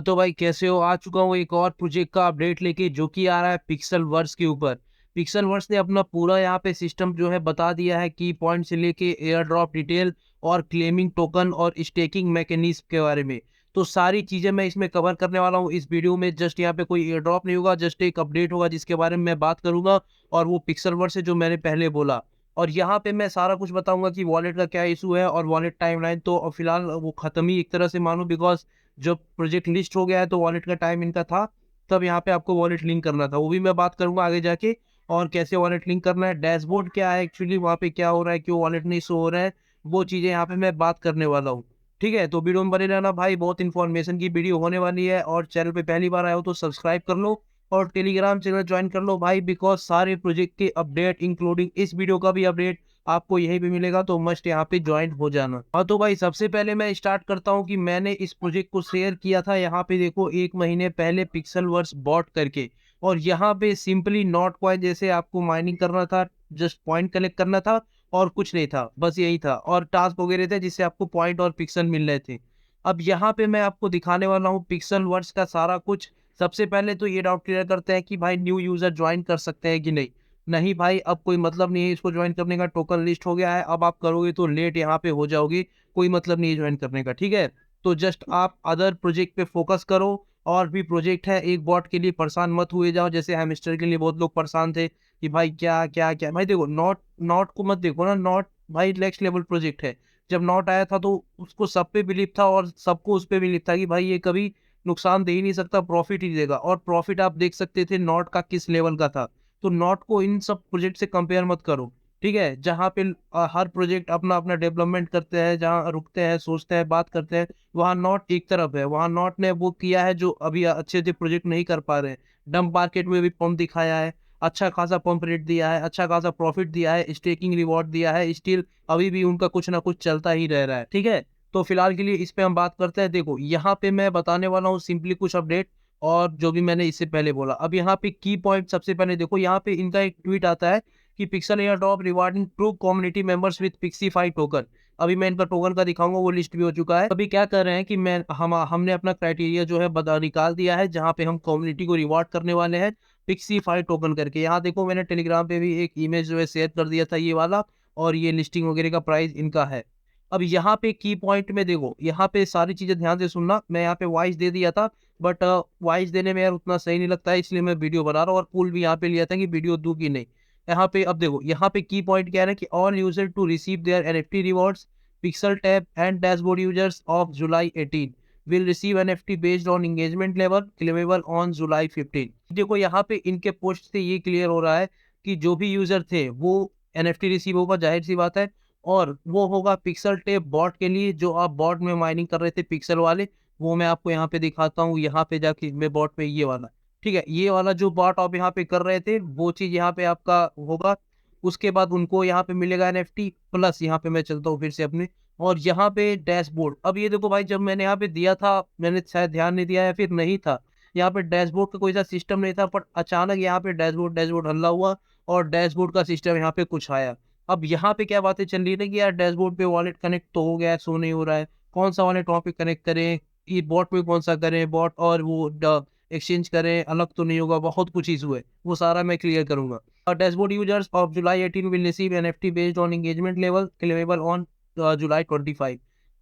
तो भाई कैसे हो? आ चुका हूँ एक और प्रोजेक्ट का अपडेट लेके, जो कि आ रहा है पिक्सल वर्स के ऊपर। पिक्सल वर्स ने अपना पूरा यहाँ पे सिस्टम जो है बता दिया है, की पॉइंट से लेके एयर ड्रॉप डिटेल और क्लेमिंग टोकन और स्टेकिंग मैकेनिज्म के बारे में। तो सारी चीजें मैं इसमें कवर करने वाला हूँ इस वीडियो में। जस्ट यहाँ पे कोई एयर ड्रॉप नहीं होगा, जस्ट एक अपडेट होगा जिसके बारे में मैं बात करूंगा। और वो पिक्सल वर्स है जो मैंने पहले बोला। और यहाँ पे मैं सारा कुछ बताऊंगा कि वॉलेट का क्या इशू है और वॉलेट टाइमलाइन तो फिलहाल वो खत्म ही एक तरह से मानो, बिकॉज जब प्रोजेक्ट लिस्ट हो गया है तो वॉलेट का टाइम इनका था, तब यहाँ पे आपको वॉलेट लिंक करना था। वो भी मैं बात करूंगा आगे जाके। और कैसे वॉलेट लिंक करना है, डैशबोर्ड क्या है एक्चुअली, वहाँ पे क्या हो रहा है, क्यों वॉलेट नहीं शो हो रहा है, वो चीजें यहाँ पे मैं बात करने वाला हूँ। ठीक है, तो वीडियो में बने रहना भाई, बहुत इन्फॉर्मेशन की वीडियो होने वाली है। और चैनल पे पहली बार आए हो तो सब्सक्राइब कर लो और टेलीग्राम चैनल ज्वाइन कर लो भाई, बिकॉज सारे प्रोजेक्ट के अपडेट इंक्लूडिंग इस वीडियो का भी अपडेट आपको यहीं पे मिलेगा, तो मस्ट यहाँ पे ज्वाइन हो जाना। हाँ तो भाई सबसे पहले मैं स्टार्ट करता हूँ कि मैंने इस प्रोजेक्ट को शेयर किया था यहाँ पे देखो 1 महीने पहले पिक्सल वर्स बॉट करके। और यहाँ पे सिंपली नॉट कॉइन जैसे आपको माइनिंग करना था, जस्ट पॉइंट कलेक्ट करना था और कुछ नहीं था, बस यही था। और टास्क वगैरह थे जिससे आपको पॉइंट और पिक्सल मिल रहे थे। अब यहाँ पे मैं आपको दिखाने वाला हूँ पिक्सल वर्स का सारा कुछ। सबसे पहले तो ये डाउट क्लियर करते हैं कि भाई न्यू यूजर ज्वाइन कर सकते हैं कि नहीं। नहीं भाई, अब कोई मतलब नहीं है इसको ज्वाइन करने का, टोकन लिस्ट हो गया है। अब आप करोगे तो लेट यहाँ पे हो जाओगे, कोई मतलब नहीं है ज्वाइन करने का। ठीक है, तो जस्ट आप अदर प्रोजेक्ट पे फोकस करो। और भी प्रोजेक्ट है, एक बॉट के लिए परेशान मत हुए जाओ, जैसे हैमस्टर के लिए बहुत लोग परेशान थे कि भाई क्या क्या क्या। भाई देखो, नॉट नॉट को मत देखो ना, नॉट भाई नेक्स्ट लेवल प्रोजेक्ट है। जब नॉट आया था तो उसको सब पे बिलीव था और सबको उस पे बिलीव था कि भाई ये कभी नुकसान दे ही नहीं सकता, प्रॉफिट ही देगा। और प्रॉफिट आप देख सकते थे नॉट का किस लेवल का था। तो नॉट को इन सब प्रोजेक्ट से कंपेयर मत करो। ठीक है, जहाँ पे हर प्रोजेक्ट अपना अपना डेवलपमेंट करते हैं, जहाँ रुकते हैं, सोचते हैं, बात करते हैं, वहाँ नॉट एक तरफ है। वहाँ नॉट ने वो किया है जो अभी अच्छे अच्छे प्रोजेक्ट नहीं कर पा रहे हैं। डंप मार्केट में भी पंप दिखाया है, अच्छा खासा पंप रेट दिया है, अच्छा खासा प्रॉफिट दिया है, स्टेकिंग रिवॉर्ड दिया है, स्टिल अभी भी उनका कुछ ना कुछ चलता ही रह रहा है। ठीक है, तो फिलहाल के लिए इस पे हम बात करते हैं। देखो यहाँ पे मैं बताने वाला हूँ सिंपली कुछ अपडेट और जो भी मैंने इससे पहले बोला। अब यहाँ पे की पॉइंट सबसे पहले देखो, यहाँ पे इनका एक ट्वीट आता है कि pixel airdrop rewarding true community members with Pixiefy token. अभी मैं इनका टोकन का दिखाऊंगा, वो लिस्ट भी हो चुका है। अभी क्या कर रहे हैं कि हमने अपना क्राइटेरिया जो है बता निकाल दिया है, जहाँ पे हम कम्युनिटी को रिवार्ड करने वाले हैं पिक्सीफाई टोकन करके। यहाँ देखो मैंने टेलीग्राम पे भी एक इमेज जो है शेयर कर दिया था, ये वाला। और ये लिस्टिंग वगैरह का प्राइस इनका है। अब यहाँ पे की पॉइंट में देखो, यहाँ पे सारी चीजें ध्यान से सुनना। मैं यहाँ पे वॉइस दे दिया था, बट वॉइस देने में यार उतना सही नहीं लगता है, इसलिए मैं वीडियो बना रहा हूँ। और पुल भी यहाँ पे लिया था कि वीडियो दूं कि नहीं। यहाँ पे अब देखो, यहाँ पे की पॉइंट क्या है ना कि all user to receive their NFT rewards, pixel tab and dashboard users of July 18 will receive NFT based on engagement level, claimable on July 15। देखो यहाँ पे इनके पोस्ट से ये क्लियर हो रहा है कि जो भी यूजर थे वो एनएफटी रिसीव होगा, जाहिर सी बात है। और वो होगा पिक्सल टेप बॉट के लिए, जो आप बॉट में माइनिंग कर रहे थे पिक्सल वाले। वो मैं आपको यहाँ पे दिखाता हूँ, यहाँ पे जाके मैं बॉट पे ये वाला। ठीक है, ये वाला जो बॉट आप यहाँ पे कर रहे थे वो चीज यहाँ पे आपका होगा। उसके बाद उनको यहाँ पे मिलेगा एनएफटी प्लस। यहाँ पे मैं चलता हूँ फिर से अपने, और यहाँ पे डैशबोर्ड। अब ये देखो भाई, जब मैंने यहाँ पे दिया था, मैंने शायद ध्यान नहीं दिया या फिर नहीं था, यहाँ पे डैशबोर्ड का कोई सा सिस्टम नहीं था, पर अचानक यहाँ पे डैशबोर्ड डैशबोर्ड हल्ला हुआ और डैशबोर्ड का सिस्टम यहाँ पे कुछ आया। अब यहाँ पे क्या बातें चल रही है ना कि यार डैशबोर्ड पे वॉलेट कनेक्ट तो हो गया है, शो नहीं हो रहा है, कौन सा वॉलेट वहाँ पे कनेक्ट करें, ये बॉट में कौन सा करें, बॉट और वो एक्सचेंज करें, अलग तो नहीं होगा, बहुत कुछ इशू है, वो सारा मैं क्लियर करूंगा। और dashboard users of July 18 will receive NFT based on engagement level, claimable on July 25।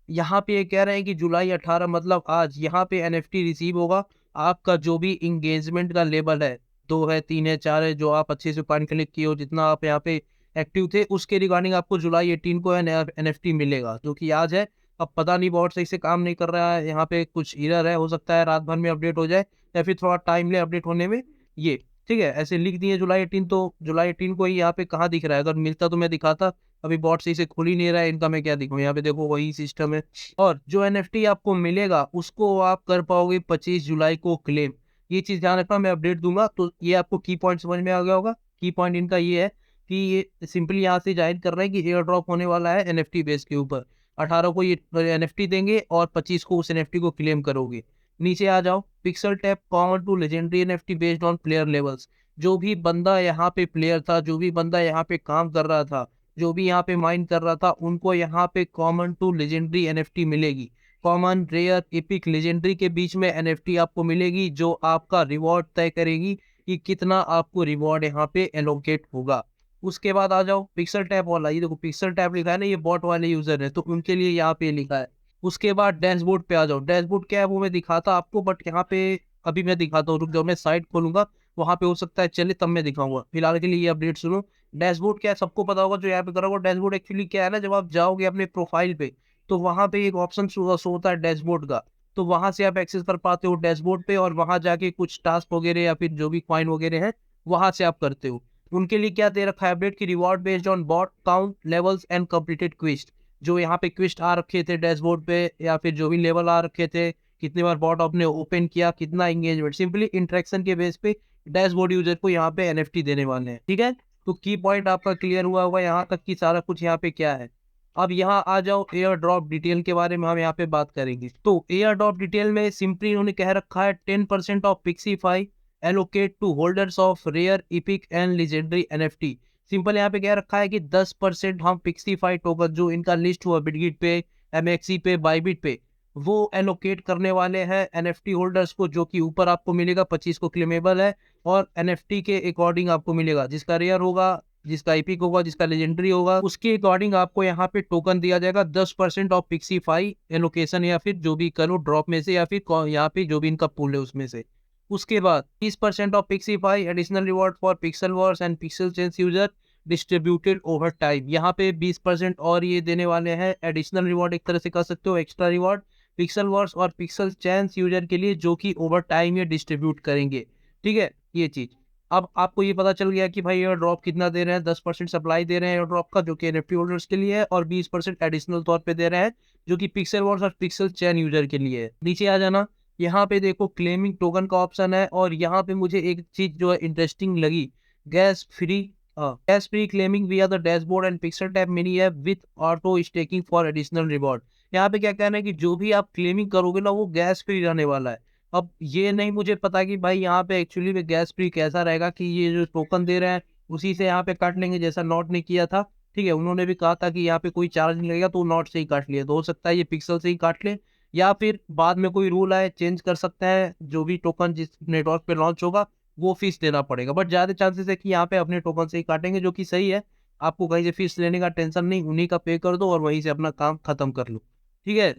यहाँ पे ये कह रहे हैं कि जुलाई 18 मतलब आज यहाँ पे एनएफटी रिसीव होगा। आपका जो भी इंगेजमेंट का लेवल है, 2 है, 3 है, 4 है, जो आप अच्छे से पॉइंट क्लिक किए हो, जितना आप यहाँ पे एक्टिव थे, उसके रिगार्डिंग आपको जुलाई 18 को एनएफटी मिलेगा, जो कि आज है। अब पता नहीं बहुत सही से काम नहीं कर रहा है, यहाँ पे कुछ एरर है, हो सकता है रात भर में अपडेट हो जाए या फिर थोड़ा टाइम ले अपडेट होने में ये। ठीक है, ऐसे लिख दिए जुलाई 18, तो जुलाई 18 को ही यहाँ पे कहाँ दिख रहा है? अगर मिलता तो मैं दिखाता। अभी बॉट सही से खुल ही नहीं रहा है इनका, मैं क्या दिखाऊं? यहाँ पे देखो वही सिस्टम है। और जो एनएफटी आपको मिलेगा उसको आप कर पाओगे 25 जुलाई को क्लेम। ये चीज ध्यान रखना, मैं अपडेट दूंगा तो ये आपको की पॉइंट समझ में आ गया होगा। की पॉइंट इनका ये है कि ये सिंपली यहाँ से जाहिर कर रहे हैं कि एयर ड्रॉप होने वाला है एनएफटी बेस के ऊपर। 18 को ये एनएफटी देंगे और 25 को उस एनएफटी को क्लेम करोगे। नीचे आ जाओ, Pixel Tap common to legendary NFT based on player levels. जो भी बंदा यहाँ पे प्लेयर था, जो भी बंदा यहाँ पे काम कर रहा था, जो भी यहाँ पे माइन कर रहा था, उनको यहाँ पे कॉमन टू लेजेंडरी एनएफटी मिलेगी। कॉमन, रेयर, एपिक, लेजेंडरी के बीच में एनएफटी आपको मिलेगी, जो आपका रिवॉर्ड तय करेगी कि कितना आपको रिवॉर्ड यहाँ पे एलोकेट होगा। उसके बाद आ जाओ पिक्सल टैप वाला, ये देखो पिक्सल टैप लिखा है ना, ये बॉट वाले यूजर है तो उनके लिए यहाँ पे लिखा है। उसके बाद डैशबोर्ड पे आ जाओ, डैशबोर्ड क्या है वो मैं दिखाता आपको, बट यहाँ पे अभी मैं दिखाता हूँ, रुक जाओ मैं साइट खोलूंगा, वहां पे हो सकता है चले तब मैं दिखाऊंगा, फिलहाल के लिए ये अपडेट सुनो। डैशबोर्ड क्या है सबको पता होगा जो यहाँ पे करा होगा। डैशबोर्ड एक्चुअली क्या है ना, जब आप जाओगे अपने प्रोफाइल पे तो वहां पे एक ऑप्शन शो होता है डैशबोर्ड का, तो वहां से आप एक्सेस कर पाते हो डैशबोर्ड पे, और वहां जाके कुछ टास्क वगैरह या फिर जो भी कॉइन वगैरह है वहां से आप करते हो। उनके लिए क्या दे रखा है अपडेट की, reward based on bot count levels and completed quest. जो यहाँ पे क्विस्ट आ रखे थे डैशबोर्ड पे, या फिर जो भी लेवल आ रखे थे, कितनी बार बॉट आपने ओपन किया, कितना एंगेजमेंट, सिंपली इंटरेक्शन के बेस पे डैशबोर्ड यूजर को यहाँ पे एनएफटी देने वाले हैं। ठीक है, तो की पॉइंट आपका क्लियर हुआ होगा यहाँ तक कि सारा कुछ यहाँ पे क्या है। अब यहाँ आ जाओ एयर ड्रॉप डिटेल के बारे में हम यहाँ पे बात करेंगे। तो एयर ड्रॉप डिटेल में सिंपली उन्होंने कह रखा है 10% of Pixiefy allocate to holders of rare, epic and legendary NFT. Simple यहाँ पे कह रखा है कि 10% हम पिक्सीफाई टोकन जो इनका लिस्ट हुआ बिटगिट पे, एमएक्सी पे, बाइबिट पे, वो एलोकेट करने वाले हैं एनएफटी होल्डर्स को, जो कि ऊपर आपको मिलेगा 25 को क्लेमेबल है, और एनएफटी के अकॉर्डिंग आपको मिलेगा, जिसका रेयर होगा, जिसका एपिक होगा, जिसका लेजेंडरी होगा, उसके अकॉर्डिंग आपको यहाँ पे टोकन दिया जाएगा 10% ऑफ पिक्सीफाई एलोकेशन, या फिर जो भी करो ड्रॉप में से, या फिर यहाँ पे जो भी इनका पूल है उसमें से। उसके बाद 30% of Pixiefy additional reward for pixel wars and pixel change user distributed over time. यहाँ पे 20% और ये देने वाले हैं एडिशनल रिवॉर्ड, एक तरह से कह सकते हो एक्स्ट्रा रिवॉर्ड, पिक्सल वॉर्स और पिक्सल चेंज यूजर के लिए, जो कि ओवर टाइम ये डिस्ट्रीब्यूट करेंगे। ठीक है, ये चीज। अब आपको ये पता चल गया कि भाई एयर ड्रॉप कितना दे रहे हैं, 10% सप्लाई दे रहे हैं एयर ड्रॉप का, जो कि एनएफटी होल्डर्स के लिए है, और 20% एडिशनल तौर पे दे रहे हैं जो कि पिक्सल वॉर्स और पिक्सल चेन यूजर के लिए है। नीचे आ जाना, यहाँ पे देखो क्लेमिंग टोकन का ऑप्शन है, और यहाँ पे मुझे एक चीज जो है इंटरेस्टिंग लगी, gas free claiming via the dashboard and pixel tab mini app with auto staking for additional reward. यहाँ पे क्या कहना है कि जो भी आप क्लेमिंग करोगे ना वो गैस फ्री रहने वाला है। अब ये नहीं मुझे पता कि भाई यहाँ पे एक्चुअली में गैस फ्री कैसा रहेगा, कि ये जो टोकन दे रहे हैं उसी से यहाँ पे काट लेंगे, जैसा नॉट ने किया था। ठीक है, उन्होंने भी कहा था कि यहाँ पे कोई चार्ज नहीं लगेगा, तो नॉट से ही काट लिया, तो हो सकता है ये पिक्सल से ही काट ले, या फिर बाद में कोई रूल आए चेंज कर सकते हैं, जो भी टोकन जिस नेटवर्क पे लॉन्च होगा वो फीस देना पड़ेगा, बट ज्यादा चांसेस है कि यहाँ पे अपने टोकन से ही काटेंगे, जो कि सही है। आपको कहीं से फीस लेने का टेंशन नहीं, उन्हीं का पे कर दो और वहीं से अपना काम खत्म कर लो। ठीक है,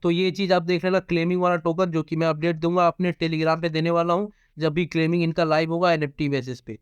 तो ये चीज आप देख लेना, क्लेमिंग वाला टोकन जो कि मैं अपडेट दूंगा अपने टेलीग्राम पे देने वाला हूँ, जब भी क्लेमिंग इनका लाइव होगा एनएफटी बेसिस पे।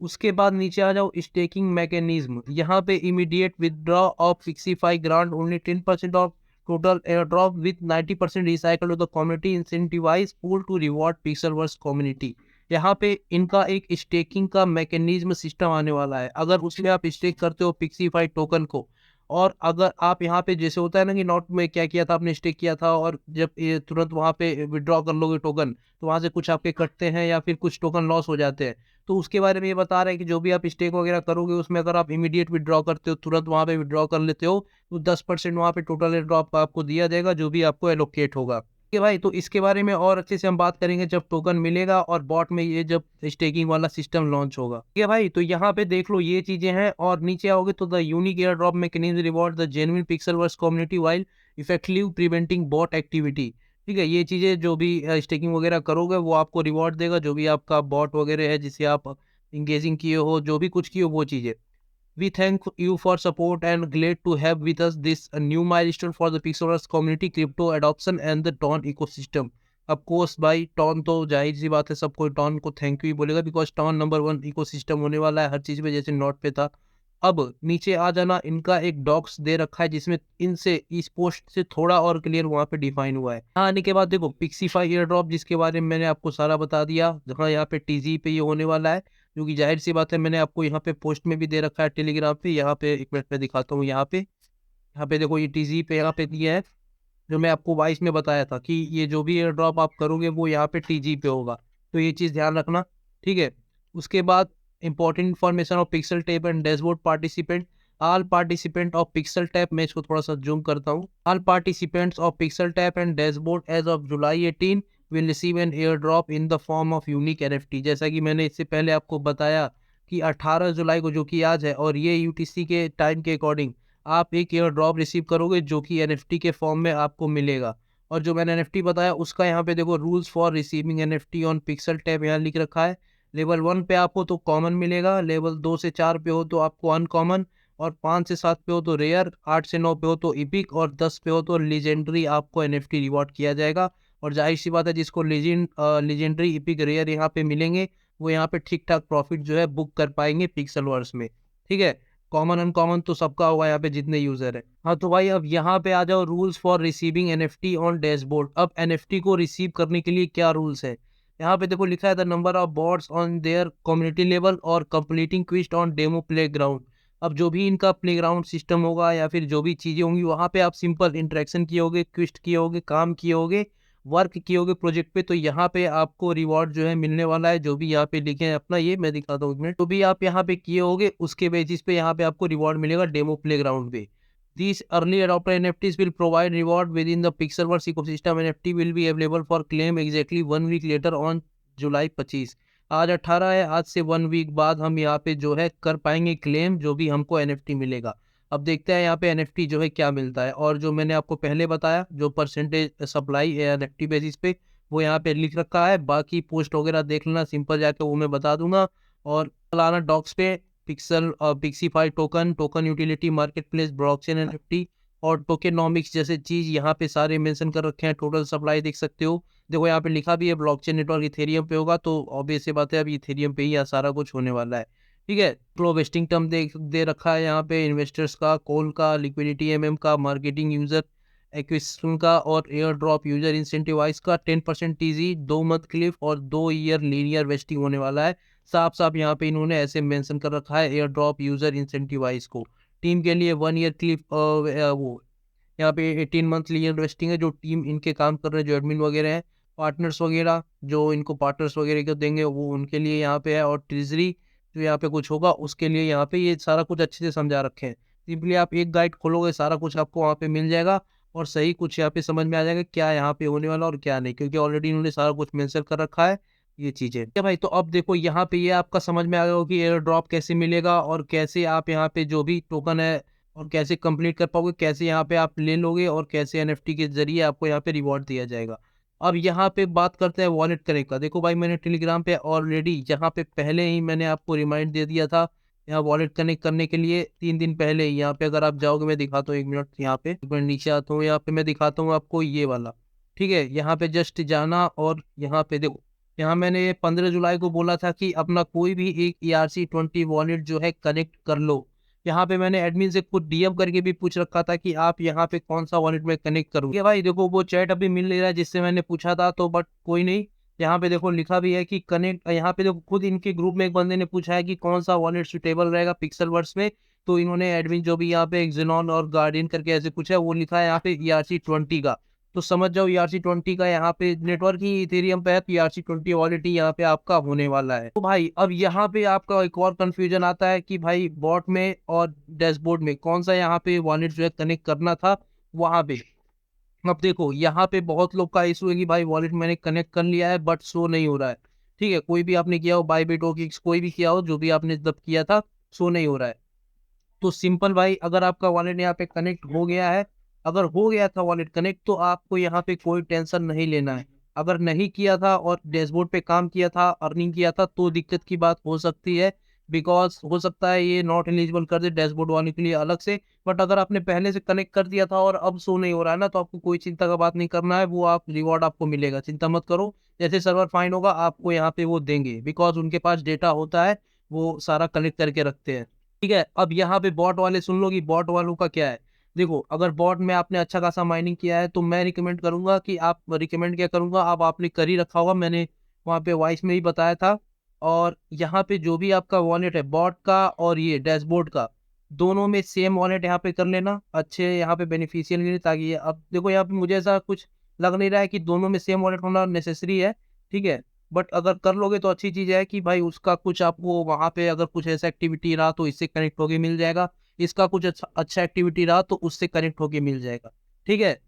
उसके बाद नीचे आ जाओ स्टेकिंग मैकेनिज्म, यहाँ पे immediate withdraw of Pixiefy grant only 10% of total airdrop with 90% recycle of the community incentivize pool to reward pixelverse community. यहाँ पे इनका एक स्टेकिंग का मैकेनिज्म सिस्टम आने वाला है, अगर उसमें आप स्टेक करते हो पिक्सीफाई टोकन को, और अगर आप यहाँ पे जैसे होता है ना कि नोट में क्या किया था आपने, स्टेक किया था, और जब ये तुरंत वहाँ पे विड्रॉ कर लोगे टोकन, तो वहाँ से कुछ आपके कटते हैं या फिर कुछ टोकन लॉस हो जाते हैं। तो उसके बारे में ये बता रहे हैं कि जो भी आप स्टेक वगैरह करोगे उसमें अगर आप इमीडिएट विड्रॉ करते हो, तुरंत वहाँ पे विड्रॉ कर लेते हो, तो 10% वहाँ पे टोटल एयर ड्रॉप आपको दिया जाएगा, जो भी आपको एलोकेट होगा। ठीक है भाई, तो इसके बारे में और अच्छे से हम बात करेंगे जब टोकन मिलेगा और बॉट में ये जब स्टेकिंग वाला सिस्टम लॉन्च होगा। ठीक है भाई, तो यहाँ पे देख लो ये चीजें हैं, और नीचे आओगे तो the unique airdrop mechanism reward the genuine Pixelverse community while effectively preventing bot activity. ठीक है, ये चीजें जो भी स्टेकिंग वगैरह करोगे वो आपको रिवॉर्ड देगा, जो भी आपका बॉट वगैरह है जिसे आप इंगेजिंग किए हो, जो भी कुछ किए हो वो चीजें। We thank you for support and glad to have with us this new milestone for the Pixelverse community, crypto adoption and the Ton ecosystem. Of course भाई टॉन तो जाहिर सी बात है, सब कोई टॉन को थैंक यू ही बोलेगा, बिकॉज टॉन नंबर 1 इकोसिस्टम होने वाला है हर चीज में, जैसे नोट पे था। अब नीचे आ जाना, इनका एक डॉक्स दे रखा है जिसमें इनसे इस पोस्ट से थोड़ा और क्लियर वहां पे डिफाइन हुआ है। हाँ, आने के बाद देखो पिक्सीफाई एयर ड्रॉप जिसके बारे में मैंने आपको सारा बता दिया, जहाँ यहाँ पे टीजी पे ये होने वाला है, जो कि जाहिर सी बात है मैंने आपको यहाँ पे पोस्ट में भी दे रखा है टेलीग्राम पे। यहाँ पे एक मिनट में दिखाता हूँ, यहाँ पे देखो ये टीजी पे यहाँ पे दिया है, जो मैं आपको वॉइस में बताया था कि ये जो भी एयर ड्रॉप आप करोगे वो यहाँ पे टीजी पे होगा, तो ये चीज़ ध्यान रखना। ठीक है, उसके बाद important information of Pixel Tap and dashboard participant. All participant of Pixel Tap, मैं इसको थोड़ा सा जूम करता हूँ, all participants of Pixel Tap and dashboard as of July 18 will receive an airdrop in the form of unique NFT. जैसा कि मैंने इससे पहले आपको बताया कि 18 जुलाई को, जो कि आज है, और ये यूटीसी के टाइम के अकॉर्डिंग आप एक एयर ड्रॉप रिसीव करोगे जो कि एनएफटी के फॉर्म में आपको मिलेगा। और जो मैंने एनएफटी बताया उसका यहाँ पे देखो rules for receiving NFT on pixel tab यहाँ लिख रखा है। लेवल 1 पे आपको तो कॉमन मिलेगा, लेवल 2 से 4 पे हो तो आपको अनकॉमन, और 5 से 7 पे हो तो रेयर, 8 से 9 पे हो तो इपिक, और 10 पे हो तो लीजेंडरी आपको एनएफटी रिवॉर्ड किया जाएगा। और जाहिर सी बात है जिसको लीजेंडरी, इपिक, रेयर यहाँ पे मिलेंगे वो यहाँ पे ठीक ठाक प्रॉफिट जो है बुक कर पाएंगे पिक्सल वर्स में। ठीक है, कॉमन अनकॉमन तो सबका होगा यहाँ पे जितने यूजर है। हाँ तो भाई अब यहाँ पे आ जाओ rules for receiving NFT on dashboard. अब एनएफटी को रिसीव करने के लिए क्या रूल्स है, यहाँ पे देखो लिखा है the number of bots on their community level और कंप्लीटिंग क्विस्ट ऑन डेमो प्लेग्राउंड। अब जो भी इनका प्लेग्राउंड सिस्टम होगा या फिर जो भी चीजें होंगी वहां पे आप सिंपल इंटरेक्शन किए होगे, क्विस्ट किए होगे, काम किए होगे, वर्क किए होगे प्रोजेक्ट पे, तो यहाँ पे आपको रिवॉर्ड जो है मिलने वाला है। जो भी यहाँ पे लिखे हैं अपना, ये मैं दिखाता हूँ एक मिनट, जो भी आप यहाँ पे किए होगे उसके बेसिस पे यहाँ पे आपको रिवॉर्ड मिलेगा डेमो प्लेग्राउंड पे। These early adopter NFTs will provide reward within the Pixelverse ecosystem. NFT will be available for claim exactly 1 week later on जुलाई 25। आज 18 है, आज से 1 वीक बाद हम यहाँ पे जो है कर पाएंगे क्लेम जो भी हमको एनएफटी मिलेगा। अब देखते हैं यहाँ पे एनएफटी जो है क्या मिलता है। और जो मैंने आपको पहले बताया जो परसेंटेज सप्लाई है एनएफटी बेसिस पे वो यहाँ पे लिख रखा है। बाकी पोस्ट वगैरह देख लेना, सिंपल जाके वो मैं बता दूंगा। और लाना डॉक्स पे pixel Pixiefy token, token utility, market place, blockchain NFT और टोकेनॉमिक्स जैसे चीज यहाँ पे सारे मेंशन कर रखे हैं। टोटल सप्लाई देख सकते हो, देखो यहाँ पे लिखा भी है ब्लॉकचेन नेटवर्क इथेरियम पे होगा, तो ऑब्वियस सी बात है अब इथेरियम पे ही सारा कुछ होने वाला है। ठीक है, फ्लो वेस्टिंग टर्म दे रखा है यहाँ पे इन्वेस्टर्स का, कॉल का, लिक्विडिटी एमएम का, मार्केटिंग यूजर एक्विजिशन का और एयर ड्रॉप यूजर इंसेंटिवाइज का 10% टीजी, 2 मंथ क्लिफ और 2 ईयर लीनियर वेस्टिंग होने वाला है। साफ साफ यहाँ पे इन्होंने ऐसे मेंशन कर रखा है एयर ड्रॉप यूजर इंसेंटिवाइज को। टीम के लिए 1 ईयर क्लिफ, वो यहाँ पे 18 मंथ लीनियर वेस्टिंग है जो टीम इनके काम कर रहे हैं, जो एडमिन वगैरह हैं, पार्टनर्स वगैरह जो इनको पार्टनर्स वगैरह को देंगे वो उनके लिए यहाँ पे है। और ट्रेजरी जो यहाँ पे कुछ होगा उसके लिए यहाँ पे ये सारा कुछ अच्छे से समझा रखे हैं। सिंपली आप एक गाइड खोलोगे सारा कुछ आपको वहाँ पे मिल जाएगा और सही कुछ यहाँ पे समझ में आ जाएगा क्या यहाँ पे होने वाला और क्या नहीं, क्योंकि ऑलरेडी इन्होंने सारा कुछ मेंशन कर रखा है ये चीजें। ठीक है भाई, तो अब देखो यहाँ पे ये आपका समझ में आ गया कि एयर ड्रॉप कैसे मिलेगा और कैसे आप यहाँ पे जो भी टोकन है और कैसे कंप्लीट कर पाओगे, कैसे यहाँ पे आप ले लोगे और कैसे एनएफटी के जरिए आपको यहाँ पे रिवॉर्ड दिया जाएगा। अब यहाँ पे बात करते हैं वॉलेट कनेक्ट का। देखो भाई मैंने टेलीग्राम पे ऑलरेडी यहाँ पे पहले ही मैंने आपको रिमाइंड दे दिया था यहाँ वॉलेट कनेक्ट करने के लिए 3 दिन पहले ही। यहाँ पे अगर आप जाओगे, मैं दिखाता हूँ 1 मिनट, यहाँ पे एक मिनट नीचे आता हूँ, यहाँ पे मैं दिखाता हूँ आपको ये वाला। ठीक है, यहाँ पे जस्ट जाना और यहाँ पे देखो, यहाँ मैंने 15 जुलाई को बोला था कि अपना कोई भी एक ERC20 वॉलेट जो है कनेक्ट कर लो। यहाँ पे मैंने एडमिन से खुद डीएम करके भी पूछ रखा था कि आप यहाँ पे कौन सा वॉलेट में कनेक्ट करूँ। भाई देखो वो चैट अभी मिल नहीं रहा है जिससे मैंने पूछा था, तो बट कोई नहीं, यहाँ पे देखो लिखा भी है कि कनेक्ट। यहाँ पे देखो खुद इनके ग्रुप में एक बंदे ने पूछा है कि कौन सा वॉलेट सुटेबल रहेगा पिक्सल वर्स में, तो इन्होंने एडमिन जो भी यहाँ पे एक्सिनॉन और गार्डियन करके ऐसे कुछ है वो लिखा है यहाँ पे ERC20 का। तो समझ जाओ ERC20 का यहाँ पे नेटवर्क ही इथेरियम पे है, तो ERC20 वॉलेट ही यहाँ पे आपका होने वाला है। तो भाई अब यहाँ पे आपका एक और कंफ्यूजन आता है कि भाई बॉट में और डैशबोर्ड में कौन सा यहाँ पे वॉलेट जो है कनेक्ट करना था वहां पे। अब देखो यहाँ पे बहुत लोग का इशू है कि भाई वॉलेट मैंने कनेक्ट कर लिया है बट शो नहीं हो रहा है। ठीक है, कोई भी आपने किया हो, बाईबिट हो कि कोई भी किया हो, जो भी आपने जब किया था शो नहीं हो रहा है। तो सिंपल भाई, अगर आपका वॉलेट यहाँ पे कनेक्ट हो गया है, अगर हो गया था वॉलेट कनेक्ट, तो आपको यहाँ पे कोई टेंशन नहीं लेना है। अगर नहीं किया था और डैशबोर्ड पे काम किया था, अर्निंग किया था, तो दिक्कत की बात हो सकती है। बिकॉज हो सकता है ये नॉट एलिजिबल कर दे डैशबोर्ड वाले के लिए अलग से। बट अगर आपने पहले से कनेक्ट कर दिया था और अब शो नहीं हो रहा है ना, तो आपको कोई चिंता का बात नहीं करना है, वो आप रिवॉर्ड आपको मिलेगा, चिंता मत करो। जैसे सर्वर फाइन होगा आपको यहाँ पे वो देंगे, बिकॉज उनके पास डेटा होता है, वो सारा कलेक्ट करके रखते हैं। ठीक है, अब यहाँ पे बॉट वाले सुन लो कि बॉट वालों का क्या है। देखो अगर बॉट में आपने अच्छा खासा माइनिंग किया है तो मैं रिकमेंड करूंगा कि आप, रिकमेंड क्या करूंगा, अब आपने कर ही रखा होगा, मैंने वहाँ पे वॉइस में ही बताया था। और यहाँ पे जो भी आपका वॉलेट है बॉट का और ये डैशबोर्ड का, दोनों में सेम वॉलेट यहाँ पे कर लेना अच्छे यहाँ पे बेनिफिशियल के लिए, ताकि अब देखो यहाँ पे मुझे ऐसा कुछ लग नहीं रहा है कि दोनों में सेम वॉलेट होना नेसेसरी है। ठीक है, बट अगर कर लोगे तो अच्छी चीज है कि भाई उसका कुछ आपको वहां पे अगर कुछ ऐसा एक्टिविटी रहा तो इससे कनेक्ट होके मिल जाएगा, इसका कुछ अच्छा एक्टिविटी रहा तो उससे कनेक्ट होके मिल जाएगा। ठीक है,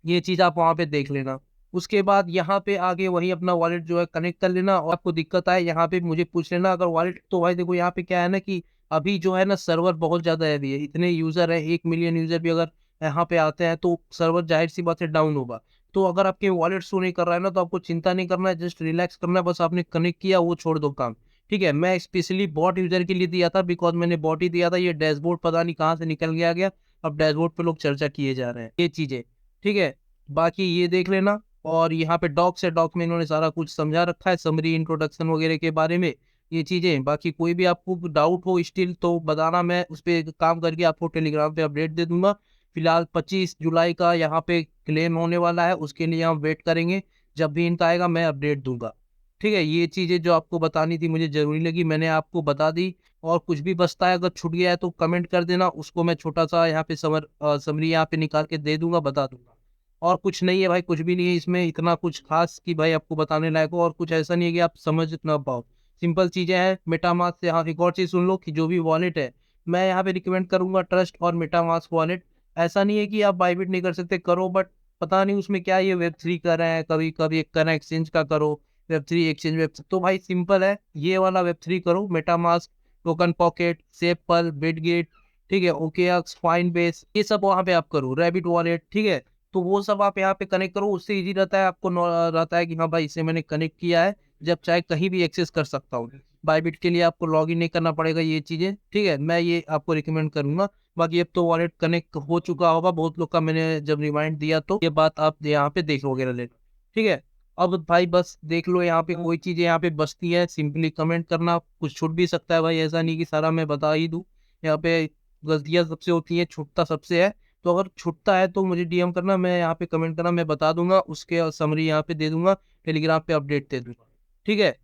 ये चीज आप वहां पे देख लेना। उसके बाद यहाँ पे आगे वही अपना वॉलेट जो है कनेक्ट कर लेना, और आपको दिक्कत आए यहाँ पे मुझे पूछ लेना अगर वॉलेट, तो भाई देखो यहाँ पे क्या है ना कि अभी जो है ना सर्वर बहुत ज़्यादा हैवी है, इतने यूज़र है, 1 मिलियन यूज़र भी अगर यहाँ पे आते हैं तो सर्वर ज़ाहिर-सी बात है डाउन होगा। तो अगर आपके वॉलेट शो नहीं कर रहा है ना, तो आपको चिंता नहीं करना है, जस्ट रिलैक्स करना है, बस आपने कनेक्ट किया, वो छोड़ दो काम। ठीक है? मैं स्पेशली बॉट यूज़र के लिए दिया था, बिकॉज़ मैंने बॉट ही दिया था, ये डैशबोर्ड पता नहीं कहाँ से निकल के आ गया, अब डैशबोर्ड पे लोग चर्चा किए जा रहे हैं, ये चीज़ें। ठीक है? बाकी ये देख लेना, और यहाँ पे डॉक्स है, डॉक में इन्होंने सारा कुछ समझा रखा है, समरी, इंट्रोडक्शन वगैरह के बारे में, ये चीज़ें। बाकी कोई भी आपको डाउट हो स्टिल तो बताना, मैं उस पे काम करके आपको टेलीग्राम पे अपडेट दे दूँगा। फिलहाल 25 जुलाई का यहाँ पे क्लेम होने वाला है, उसके लिए हम वेट करेंगे। जब भी इनका आएगा मैं अपडेट दूँगा। ठीक है? ये चीज़ें जो आपको बतानी थी मुझे ज़रूरी लगी, मैंने आपको बता दी। और कुछ भी बचता है, अगर छूट गया है तो कमेंट कर देना, उसको मैं छोटा-सा यहाँ पे समरी यहाँ पे निकाल के दे दूँगा, बता दूँगा। और कुछ नहीं है भाई, कुछ भी नहीं है इसमें इतना कुछ ख़ास कि भाई आपको बताने लायक हो, और कुछ ऐसा नहीं है कि आप समझ ना पाओ। सिंपल चीज़ें हैं, मेटामास्क से। हाँ, एक और चीज़ सुन लो कि जो भी वॉलेट है, मैं यहाँ पे रिकमेंड करूँगा ट्रस्ट और मेटामास्क वॉलेट। ऐसा नहीं है कि आप बायबिट नहीं कर सकते, करो, बट पता नहीं उसमें क्या ये वेब3 कर रहे हैं, कभी-कभी एक कर रहे हैं एक्सचेंज का करो, वेब3 एक्सचेंज वेब, तो भाई सिंपल है, ये वाला वेब3 करो, MetaMask, token pocket, sepal, Bitget, ठीक है, ओकेएक्स, फाइनबेस, ये सब वहाँ पे आप करो, रैबिट वॉलेट, ठीक है? तो वो सब आप यहाँ पे कनेक्ट करो, उससे ईज़ी रहता है, आपको रहता है कि हाँ भाई इसे मैंने कनेक्ट किया है, जब चाहे कहीं भी एक्सेस कर सकता हूँ। बायबिट के लिए आपको लॉगिन नहीं करना पड़ेगा, ये चीज़ें, ठीक है? मैं ये आपको रिकमेंड करूँगा। बाकी अब तो वॉलेट कनेक्ट हो चुका होगा बहुत लोग का, मैंने जब रिमाइंड दिया तो ये बात आप यहाँ पे देख वगैरह लेना, ठीक है? अब भाई बस देख लो, यहाँ पे कोई चीज़ें यहाँ पे बचती है, सिंपली कमेंट करना, कुछ छूट भी सकता है भाई, ऐसा नहीं कि सारा मैं बता ही दूँ। यहाँ पे गलतियाँ सबसे होती हैं, छूटता सबसे है। तो अगर छूटता है तो मुझे डीएम करना, मैं यहाँ पे कमेंट करना, मैं बता दूँगा, उसके समरी यहाँ पे दे दूँगा, टेलीग्राम पे अपडेट दे दूँगा। ठीक है?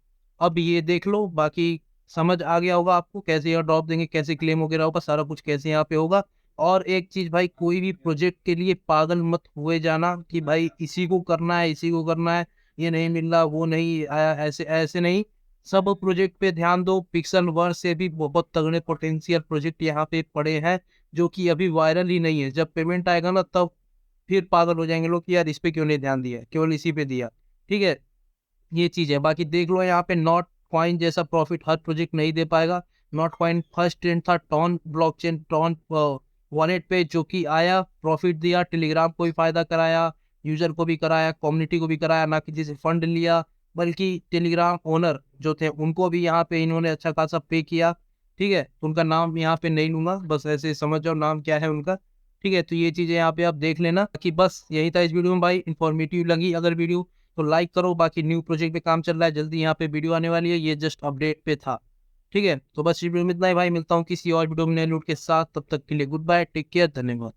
अब ये देख लो, बाकी समझ आ गया होगा आपको कैसे एयर ड्रॉप देंगे, कैसे क्लेम वगैरह होगा, सारा कुछ कैसे यहाँ पे होगा। और एक चीज़ भाई, कोई भी प्रोजेक्ट के लिए पागल मत हुए जाना कि भाई इसी को करना है, इसी को करना है, ये नहीं मिल रहा, वो नहीं आया, ऐसे ऐसे नहीं। सब प्रोजेक्ट पे ध्यान दो, पिक्सल वर्क से भी बहुत तगड़े पोटेंशियल प्रोजेक्ट यहाँ पे पड़े हैं, जो कि अभी वायरल ही नहीं है। जब पेमेंट आएगा ना, तब फिर पागल हो जाएँगे लोग कि यार इस पे क्यों नहीं ध्यान दिया, केवल इसी पे दिया। ठीक है? ये चीज़ है। बाकी देख लो यहाँ पे, नॉट कॉइन जैसा प्रॉफिट हर प्रोजेक्ट नहीं दे पाएगा। नॉट कॉइन फर्स्ट ट्रेंड था टॉन ब्लॉकचेन, टॉन वॉलेट पे, जो कि आया, प्रॉफिट दिया, टेलीग्राम को भी फ़ायदा कराया, यूज़र को भी कराया, कम्युनिटी को भी कराया, ना कि जैसे फंड लिया, बल्कि टेलीग्राम ओनर जो थे उनको भी यहाँ पे इन्होंने अच्छा खासा पे किया। ठीक है? तो उनका नाम यहाँ पे नहीं लूँगा, बस ऐसे समझ जाओ नाम क्या है उनका। ठीक है? तो ये चीज़ें यहाँ पे आप देख लेना। बाकी बस यही था इस वीडियो में भाई, इन्फॉर्मेटिव लगी अगर वीडियो तो लाइक करो। बाकी न्यू प्रोजेक्ट पे काम चल रहा है, जल्दी यहाँ पे वीडियो आने वाली है, ये जस्ट अपडेट पे था। ठीक है? तो बस इस वीडियो में इतना ही भाई, मिलता हूँ किसी और वीडियो में नए नोट के साथ, तब तक के लिए गुड बाय, टेक केयर, धन्यवाद।